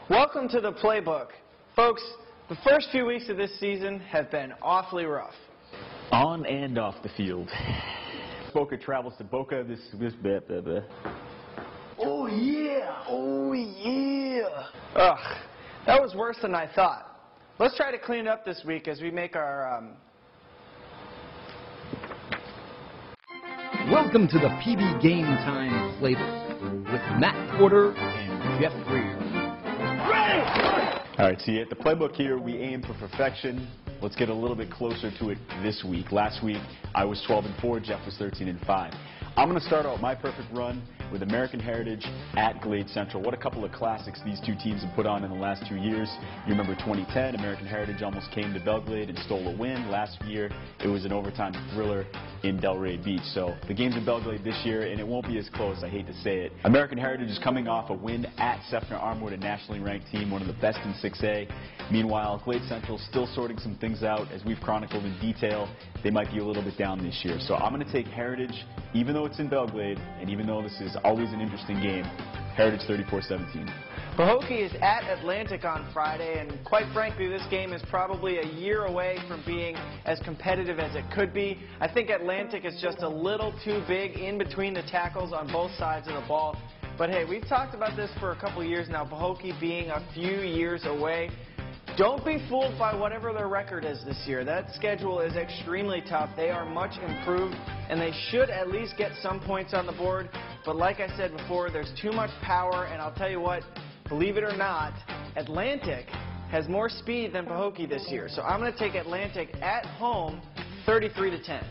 Welcome to the Playbook. Folks, the first few weeks of this season have been awfully rough. On and off the field. Boca travels to Boca this Oh yeah! Oh yeah! Ugh, that was worse than I thought. Let's try to clean it up this week as we make our, Welcome to the PB Game Time Playbook with Matt Porter and Jeff Greer. All right, see, at the Playbook here, we aim for perfection. Let's get a little bit closer to it this week. Last week, I was 12-4, Jeff was 13-5. I'm going to start out my perfect run with American Heritage at Glade Central. What a couple of classics these two teams have put on in the last 2 years. You remember 2010, American Heritage almost came to Belgrade and stole a win. Last year, it was an overtime thriller in Delray Beach. So the game's in Belgrade this year, and it won't be as close, I hate to say it. American Heritage is coming off a win at Sefner Armwood, a nationally ranked team, one of the best in 6A. Meanwhile, Glade Central still sorting some things out. As we've chronicled in detail, they might be a little bit down this year. So I'm going to take Heritage, even though it's in Belgrade, and even though this is always an interesting game, Heritage 34-17. Pahokee is at Atlantic on Friday, and quite frankly, this game is probably a year away from being as competitive as it could be. I think Atlantic is just a little too big in between the tackles on both sides of the ball. But hey, we've talked about this for a couple years now, Pahokee being a few years away. Don't be fooled by whatever their record is this year. That schedule is extremely tough. They are much improved, and they should at least get some points on the board. But like I said before, there's too much power, and I'll tell you what, believe it or not, Atlantic has more speed than Pahokee this year. So I'm going to take Atlantic at home, 33-10.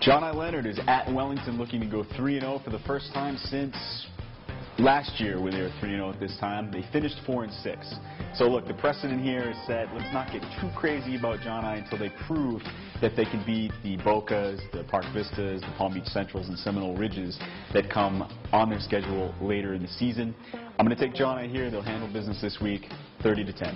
John I. Leonard is at Wellington looking to go 3-0 for the first time since last year when they were 3-0 at this time. They finished 4-6. So look, the precedent here is set. Let's not get too crazy about John I. until they prove that they can beat the Bocas, the Park Vistas, the Palm Beach Centrals, and Seminole Ridges that come on their schedule later in the season. I'm going to take John I. here. They'll handle business this week, 30-10.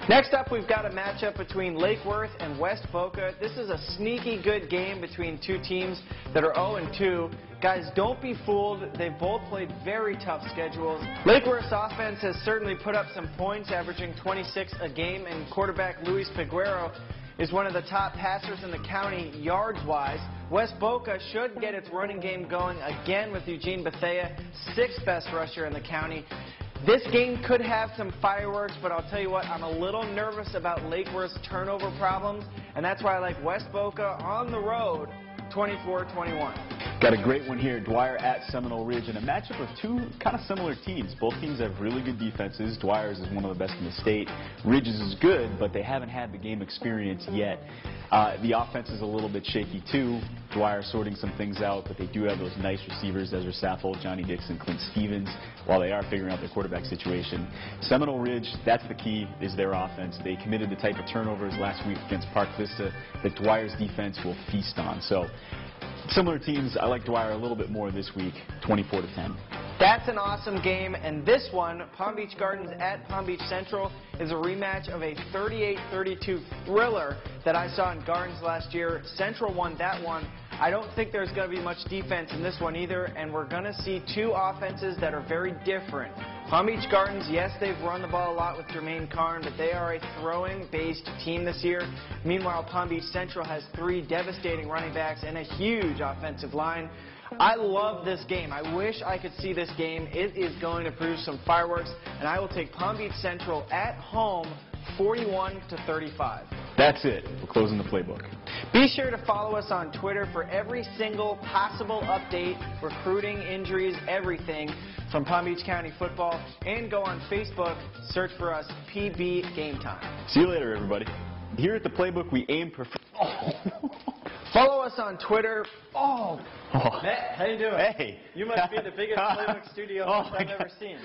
Next up, we've got a matchup between Lake Worth and West Boca. This is a sneaky good game between two teams that are 0-2. Guys, don't be fooled. They've both played very tough schedules. Lake Worth's offense has certainly put up some points, averaging 26 a game, and quarterback Luis Peguero is one of the top passers in the county yards-wise. West Boca should get its running game going again with Eugene Bethea, 6th best rusher in the county. This game could have some fireworks, but I'll tell you what, I'm a little nervous about Lake Worth's turnover problems, and that's why I like West Boca on the road, 24-21. Got a great one here, Dwyer at Seminole Ridge, and a matchup of two kind of similar teams. Both teams have really good defenses. Dwyer's is one of the best in the state. Ridge's is good, but they haven't had the game experience yet. The offense is a little bit shaky too. Dwyer sorting some things out, but they do have those nice receivers, Ezra Saffold, Johnny Dixon, Clint Stevens, while they are figuring out their quarterback situation. Seminole Ridge, that's the key, is their offense. They committed the type of turnovers last week against Park Vista that Dwyer's defense will feast on. So, similar teams, I like Dwyer a little bit more this week, 24-10. That's an awesome game, and this one, Palm Beach Gardens at Palm Beach Central, is a rematch of a 38-32 thriller that I saw in Gardens last year. Central won that one. I don't think there's going to be much defense in this one either, and we're going to see two offenses that are very different. Palm Beach Gardens, yes, they've run the ball a lot with Jermaine Karn, but they are a throwing-based team this year. Meanwhile, Palm Beach Central has 3 devastating running backs and a huge offensive line. I love this game. I wish I could see this game. It is going to produce some fireworks, and I will take Palm Beach Central at home, 41-35. That's it. We're closing the Playbook. Be sure to follow us on Twitter for every single possible update, recruiting, injuries, everything from Palm Beach County football, and go on Facebook, search for us, PB Game Time. See you later, everybody. Here at the Playbook, we aim for... Follow us on Twitter. Matt, how you doing? Hey. You must be the biggest Playbook studio I've ever seen.